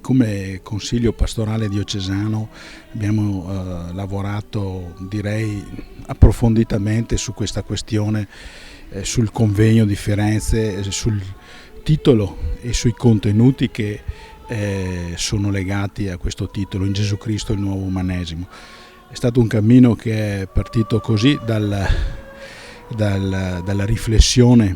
Come Consiglio Pastorale Diocesano abbiamo lavorato, direi, approfonditamente su questa questione, sul convegno di Firenze, sul titolo e sui contenuti che sono legati a questo titolo, in Gesù Cristo il nuovo umanesimo. È stato un cammino che è partito così dalla riflessione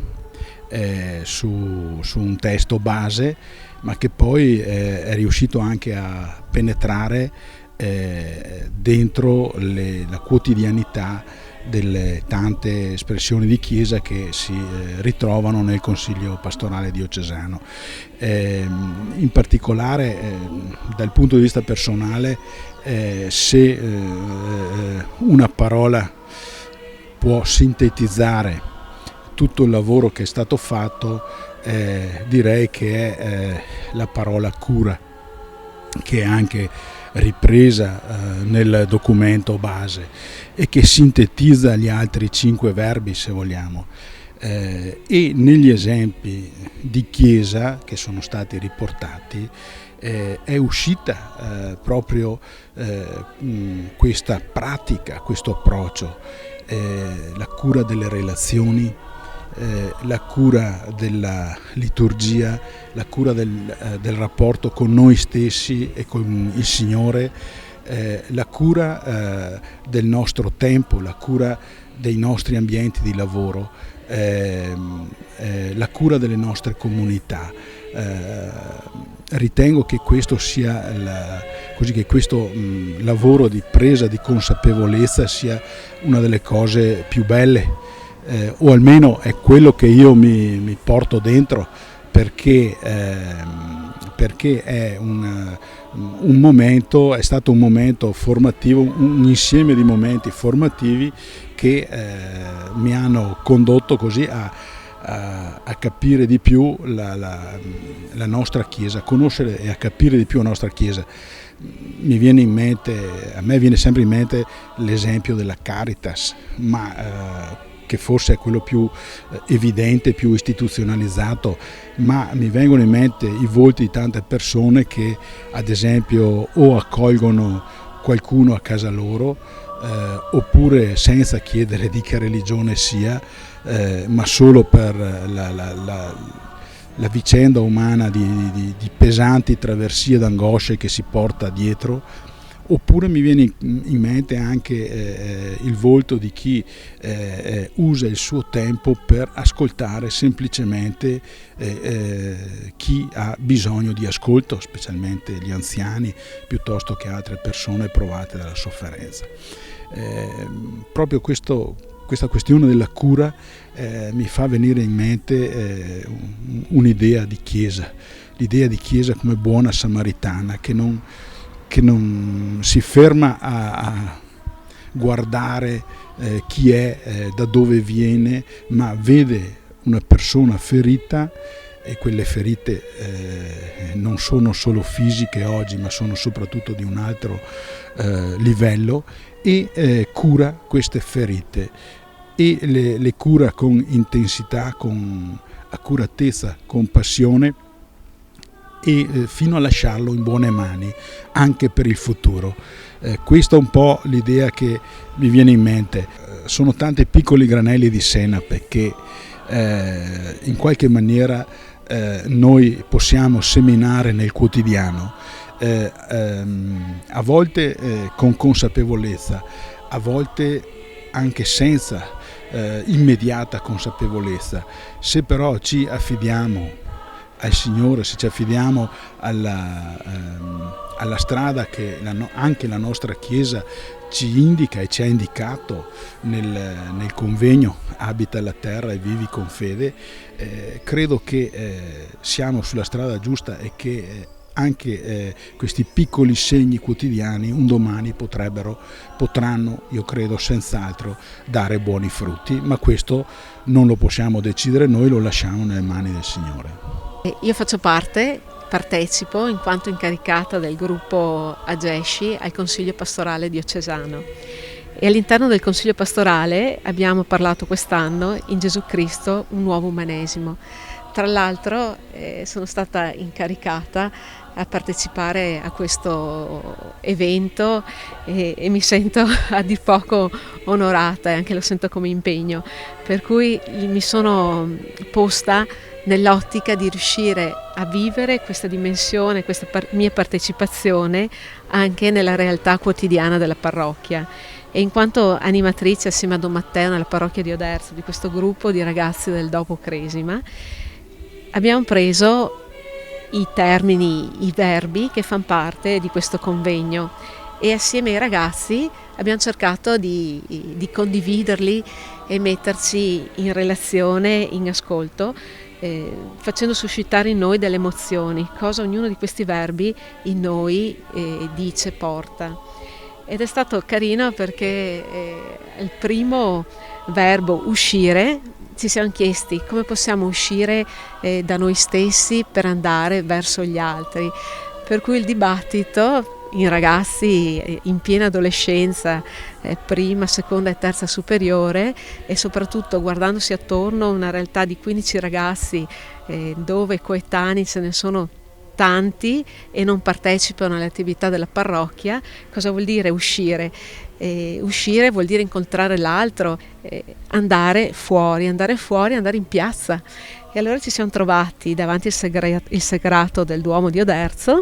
su un testo base, ma che poi è riuscito anche a penetrare dentro la quotidianità delle tante espressioni di Chiesa che si ritrovano nel Consiglio Pastorale Diocesano. In particolare, dal punto di vista personale, se una parola può sintetizzare tutto il lavoro che è stato fatto, direi che è la parola cura, che è anche ripresa nel documento base e che sintetizza gli altri 5 verbi, se vogliamo, e negli esempi di Chiesa che sono stati riportati è uscita proprio questa pratica, questo approccio, la cura delle relazioni, la cura della liturgia, la cura del rapporto con noi stessi e con il Signore, la cura del nostro tempo, la cura dei nostri ambienti di lavoro, la cura delle nostre comunità. Ritengo che questo sia che questo lavoro di presa di consapevolezza sia una delle cose più belle, o almeno è quello che io mi porto dentro, perché è un momento, è stato un momento formativo, un insieme di momenti formativi che mi hanno condotto così a capire di più la nostra Chiesa, a conoscere e a capire di più la nostra Chiesa. A me viene sempre in mente l'esempio della Caritas, ma che forse è quello più evidente, più istituzionalizzato, ma mi vengono in mente i volti di tante persone che ad esempio o accolgono qualcuno a casa loro, oppure senza chiedere di che religione sia, ma solo per la vicenda umana di pesanti traversie d'angosce che si porta dietro. Oppure mi viene in mente anche il volto di chi usa il suo tempo per ascoltare semplicemente chi ha bisogno di ascolto, specialmente gli anziani, piuttosto che altre persone provate dalla sofferenza. Proprio questa questione della cura mi fa venire in mente un'idea di Chiesa, l'idea di Chiesa come buona samaritana, che non si ferma a guardare chi è, da dove viene, ma vede una persona ferita, e quelle ferite non sono solo fisiche oggi, ma sono soprattutto di un altro livello, e cura queste ferite e le cura con intensità, con accuratezza, con passione, e fino a lasciarlo in buone mani anche per il futuro. Questa è un po' l'idea che mi viene in mente. Sono tanti piccoli granelli di senape che in qualche maniera noi possiamo seminare nel quotidiano, a volte con consapevolezza, a volte anche senza immediata consapevolezza. Se però ci affidiamo al Signore, se ci affidiamo alla strada che anche la nostra Chiesa ci indica e ci ha indicato nel convegno Abita la terra e vivi con fede, credo che siamo sulla strada giusta e che anche questi piccoli segni quotidiani un domani potranno, io credo senz'altro, dare buoni frutti, ma questo non lo possiamo decidere noi, lo lasciamo nelle mani del Signore. Io partecipo in quanto incaricata del gruppo Agesci al Consiglio Pastorale Diocesano, e all'interno del Consiglio Pastorale abbiamo parlato quest'anno in Gesù Cristo un nuovo umanesimo. Tra l'altro sono stata incaricata a partecipare a questo evento e mi sento a dir poco onorata e anche lo sento come impegno, per cui mi sono posta nell'ottica di riuscire a vivere questa dimensione, questa mia partecipazione anche nella realtà quotidiana della parrocchia. E in quanto animatrice assieme a Don Matteo nella parrocchia di Oderzo di questo gruppo di ragazzi del dopo Cresima, abbiamo preso i termini, i verbi che fanno parte di questo convegno e assieme ai ragazzi abbiamo cercato di condividerli e metterci in relazione, in ascolto, facendo suscitare in noi delle emozioni, cosa ognuno di questi verbi in noi dice, porta. Ed è stato carino perché il primo verbo, uscire, ci siamo chiesti come possiamo uscire da noi stessi per andare verso gli altri. Per cui il dibattito in ragazzi in piena adolescenza, prima, seconda e terza superiore, e soprattutto guardandosi attorno una realtà di 15 ragazzi dove coetanei ce ne sono tanti e non partecipano alle attività della parrocchia. Cosa vuol dire uscire? Uscire vuol dire incontrare l'altro, andare fuori, andare in piazza. E allora ci siamo trovati davanti il sagrato del Duomo di Oderzo,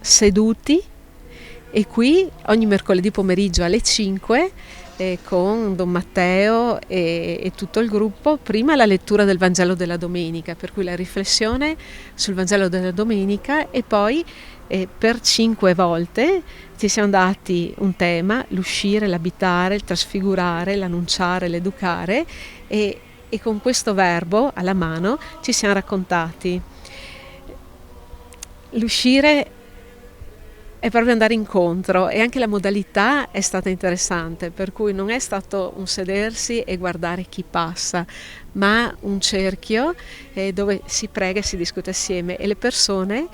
seduti, e qui ogni mercoledì pomeriggio alle 5 con Don Matteo e tutto il gruppo, prima la lettura del Vangelo della Domenica, per cui la riflessione sul Vangelo della Domenica, e poi per 5 volte ci siamo dati un tema: l'uscire, l'abitare, il trasfigurare, l'annunciare, l'educare, e con questo verbo alla mano ci siamo raccontati. L'uscire è proprio andare incontro, e anche la modalità è stata interessante, per cui non è stato un sedersi e guardare chi passa, ma un cerchio dove si prega e si discute assieme, e le persone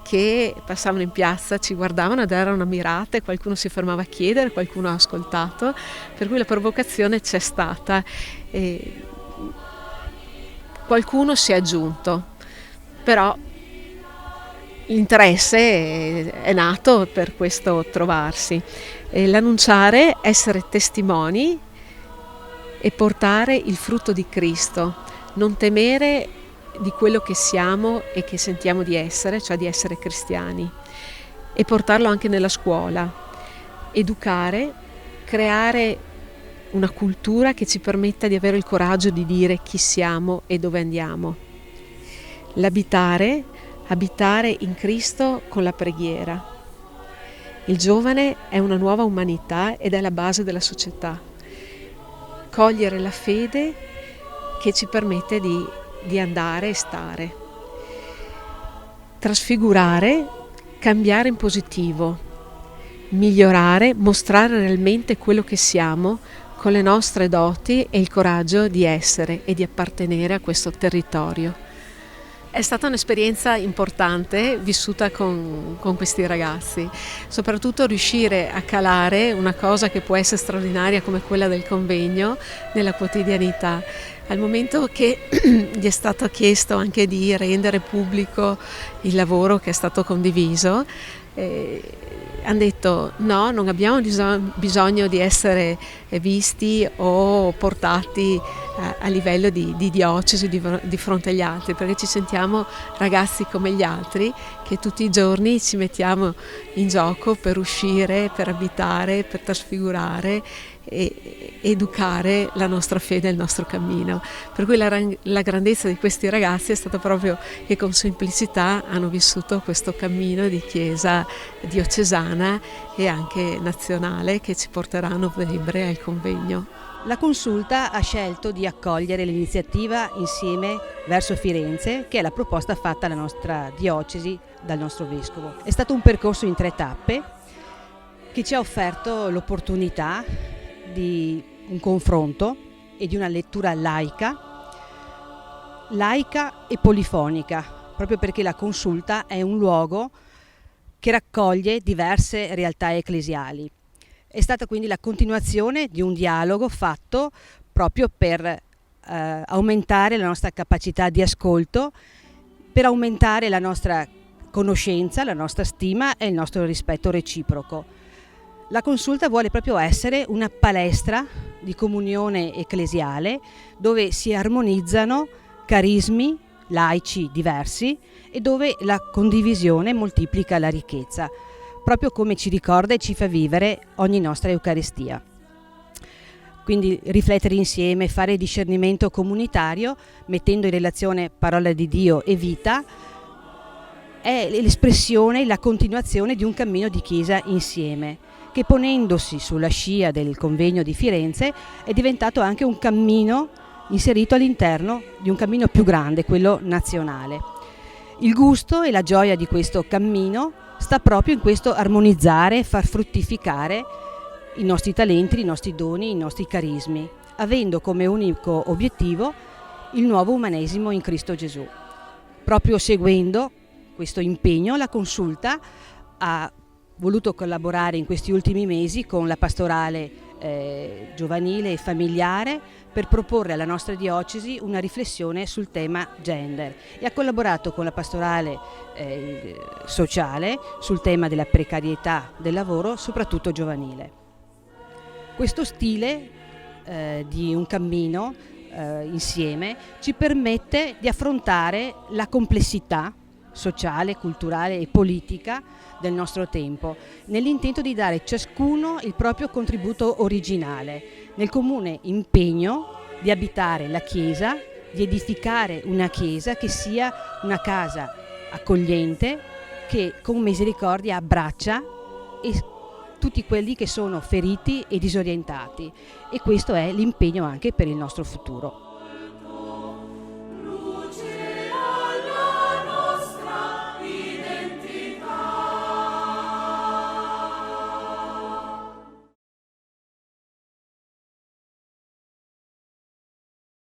che passavano in piazza ci guardavano ed erano ammirate, qualcuno si fermava a chiedere, qualcuno ha ascoltato, per cui la provocazione c'è stata. Qualcuno si è aggiunto, però l'interesse è nato per questo trovarsi. L'annunciare, essere testimoni e portare il frutto di Cristo, non temere di quello che siamo e che sentiamo di essere, cioè di essere cristiani, e portarlo anche nella scuola. Educare, creare una cultura che ci permetta di avere il coraggio di dire chi siamo e dove andiamo. L'abitare in Cristo con la preghiera. Il giovane è una nuova umanità ed è la base della società. Cogliere la fede che ci permette di andare e stare. Trasfigurare, cambiare in positivo. Migliorare, mostrare realmente quello che siamo con le nostre doti e il coraggio di essere e di appartenere a questo territorio. È stata un'esperienza importante vissuta con questi ragazzi, soprattutto riuscire a calare una cosa che può essere straordinaria come quella del convegno nella quotidianità. Al momento che gli è stato chiesto anche di rendere pubblico il lavoro che è stato condiviso, hanno detto no, non abbiamo bisogno di essere visti o portati a livello di diocesi di fronte agli altri, perché ci sentiamo ragazzi come gli altri che tutti i giorni ci mettiamo in gioco per uscire, per abitare, per trasfigurare e educare la nostra fede e il nostro cammino. Per cui la grandezza di questi ragazzi è stata proprio che con semplicità hanno vissuto questo cammino di chiesa diocesana e anche nazionale che ci porterà a novembre al convegno. La Consulta ha scelto di accogliere l'iniziativa Insieme verso Firenze, che è la proposta fatta alla nostra diocesi dal nostro vescovo. È stato un percorso in 3 tappe che ci ha offerto l'opportunità di un confronto e di una lettura laica e polifonica, proprio perché la Consulta è un luogo che raccoglie diverse realtà ecclesiali. È stata quindi la continuazione di un dialogo fatto proprio per aumentare la nostra capacità di ascolto, per aumentare la nostra conoscenza, la nostra stima e il nostro rispetto reciproco. La consulta vuole proprio essere una palestra di comunione ecclesiale dove si armonizzano carismi laici diversi e dove la condivisione moltiplica la ricchezza, proprio come ci ricorda e ci fa vivere ogni nostra Eucaristia. Quindi riflettere insieme, fare discernimento comunitario, mettendo in relazione parola di Dio e vita, è l'espressione, la continuazione di un cammino di Chiesa insieme, che ponendosi sulla scia del convegno di Firenze è diventato anche un cammino inserito all'interno di un cammino più grande, quello nazionale. Il gusto e la gioia di questo cammino sta proprio in questo armonizzare, far fruttificare i nostri talenti, i nostri doni, i nostri carismi, avendo come unico obiettivo il nuovo umanesimo in Cristo Gesù. Proprio seguendo questo impegno, la Consulta ha voluto collaborare in questi ultimi mesi con la pastorale giovanile e familiare per proporre alla nostra diocesi una riflessione sul tema gender e ha collaborato con la pastorale sociale sul tema della precarietà del lavoro, soprattutto giovanile. Questo stile di un cammino insieme ci permette di affrontare la complessità sociale, culturale e politica del nostro tempo, nell'intento di dare ciascuno il proprio contributo originale, nel comune impegno di abitare la Chiesa, di edificare una Chiesa che sia una casa accogliente, che con misericordia abbraccia tutti quelli che sono feriti e disorientati, e questo è l'impegno anche per il nostro futuro.